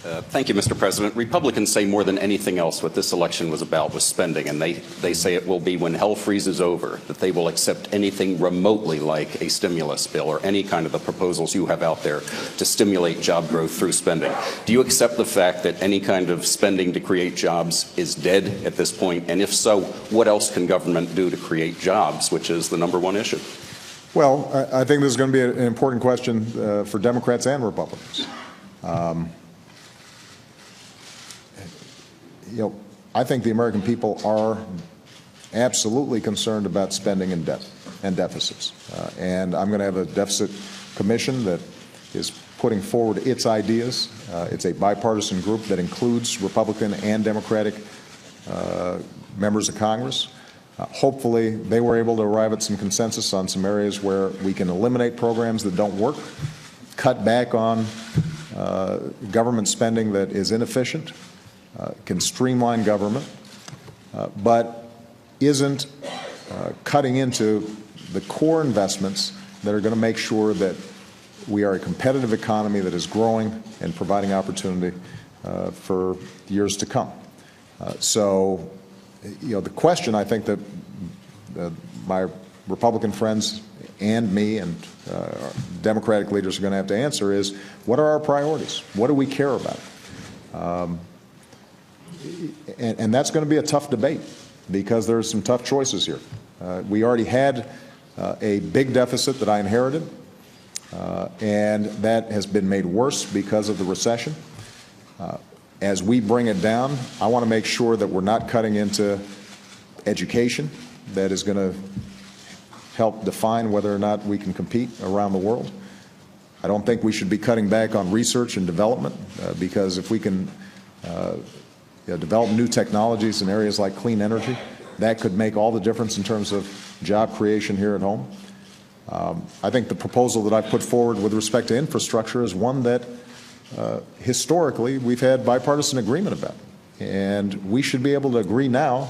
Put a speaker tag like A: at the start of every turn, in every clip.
A: Thank you, Mr. President. Republicans say more than anything else what this election was about was spending, and they say it will be when hell freezes over, that they will accept anything remotely like a stimulus bill or any kind of the proposals you have out there to stimulate job growth through spending. Do you accept the fact that any kind of spending to create jobs is dead at this point? And if so, what else can government do to create jobs, which is the #1 issue?
B: Well, I think this is going to be an important question for Democrats and Republicans. I think the American people are absolutely concerned about spending and debt and deficits. And I'm going to have a deficit commission that is putting forward its ideas. It's a bipartisan group that includes Republican and Democratic members of Congress. Hopefully, they were able to arrive at some consensus on some areas where we can eliminate programs that don't work, cut back on government spending that is inefficient, can streamline government, but isn't cutting into the core investments that are going to make sure that we are a competitive economy that is growing and providing opportunity for years to come. So, the question I think that my Republican friends and me and Democratic leaders are going to have to answer is, what are our priorities? What do we care about? And that's going to be a tough debate because there's some tough choices here. We already had a big deficit that I inherited, and that has been made worse because of the recession. As we bring it down, I want to make sure that we're not cutting into education that is going to help define whether or not we can compete around the world. I don't think we should be cutting back on research and development because if we can develop new technologies in areas like clean energy, that could make all the difference in terms of job creation here at home. I think the proposal that I put forward with respect to infrastructure is one that historically we've had bipartisan agreement about. And we should be able to agree now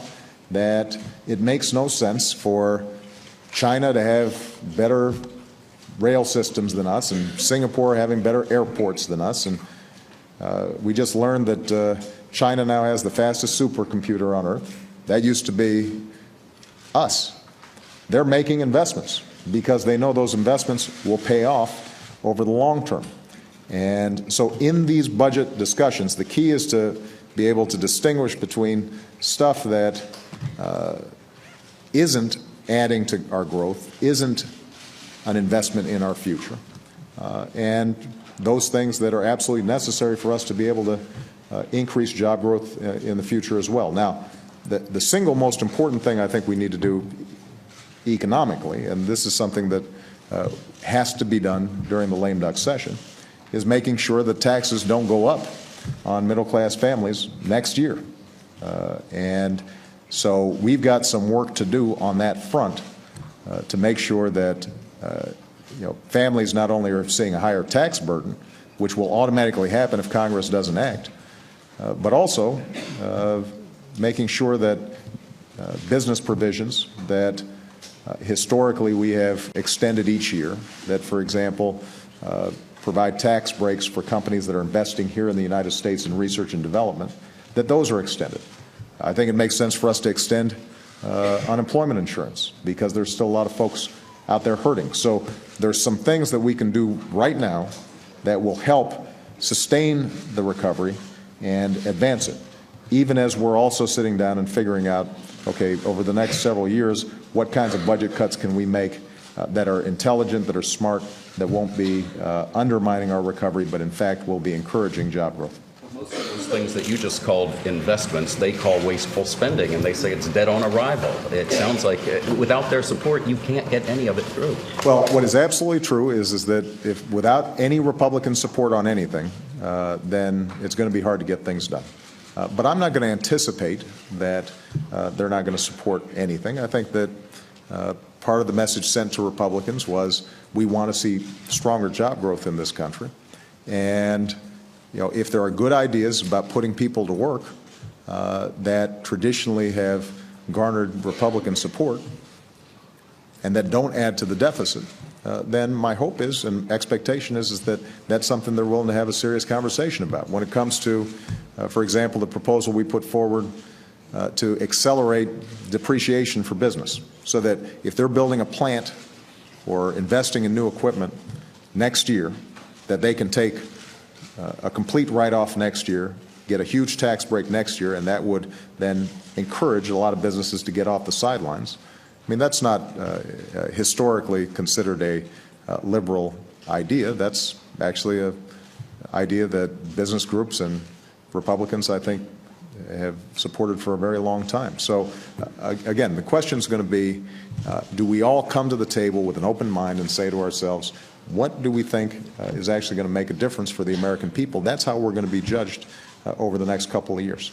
B: that it makes no sense for China to have better rail systems than us and Singapore having better airports than us. And we just learned that China now has the fastest supercomputer on Earth. That used to be us. They're making investments because they know those investments will pay off over the long term. And so in these budget discussions, the key is to be able to distinguish between stuff that isn't adding to our growth, isn't an investment in our future, and those things that are absolutely necessary for us to be able to increase job growth in the future as well. Now, the single most important thing I think we need to do economically, and this is something that has to be done during the lame duck session, is making sure that taxes don't go up on middle-class families next year. And so we've got some work to do on that front to make sure that families not only are seeing a higher tax burden, which will automatically happen if Congress doesn't act, but also making sure that business provisions that historically we have extended each year, that, for example, provide tax breaks for companies that are investing here in the United States in research and development, that those are extended. I think it makes sense for us to extend unemployment insurance because there's still a lot of folks out there hurting. So there's some things that we can do right now that will help sustain the recovery and advance it, even as we're also sitting down and figuring out, okay, over the next several years, what kinds of budget cuts can we make that are intelligent, that are smart, that won't be undermining our recovery, but in fact will be encouraging job growth.
A: Most of those things that you just called investments, they call wasteful spending, and they say it's dead on arrival. It sounds like without their support, you can't get any of it through.
B: Well, what is absolutely true is that if without any Republican support on anything, then it's going to be hard to get things done. But I'm not going to anticipate that they're not going to support anything. I think that part of the message sent to Republicans was we want to see stronger job growth in this country. And if there are good ideas about putting people to work that traditionally have garnered Republican support and that don't add to the deficit, then my hope is and expectation is that that's something they're willing to have a serious conversation about. When it comes to, for example, the proposal we put forward to accelerate depreciation for business, so that if they're building a plant or investing in new equipment next year, that they can take a complete write-off next year, get a huge tax break next year, and that would then encourage a lot of businesses to get off the sidelines. I mean, that's not historically considered a liberal idea. That's actually an idea that business groups and Republicans, I think, have supported for a very long time. So, again, the question is going to be, do we all come to the table with an open mind and say to ourselves, what do we think is actually going to make a difference for the American people? That's how we're going to be judged over the next couple of years.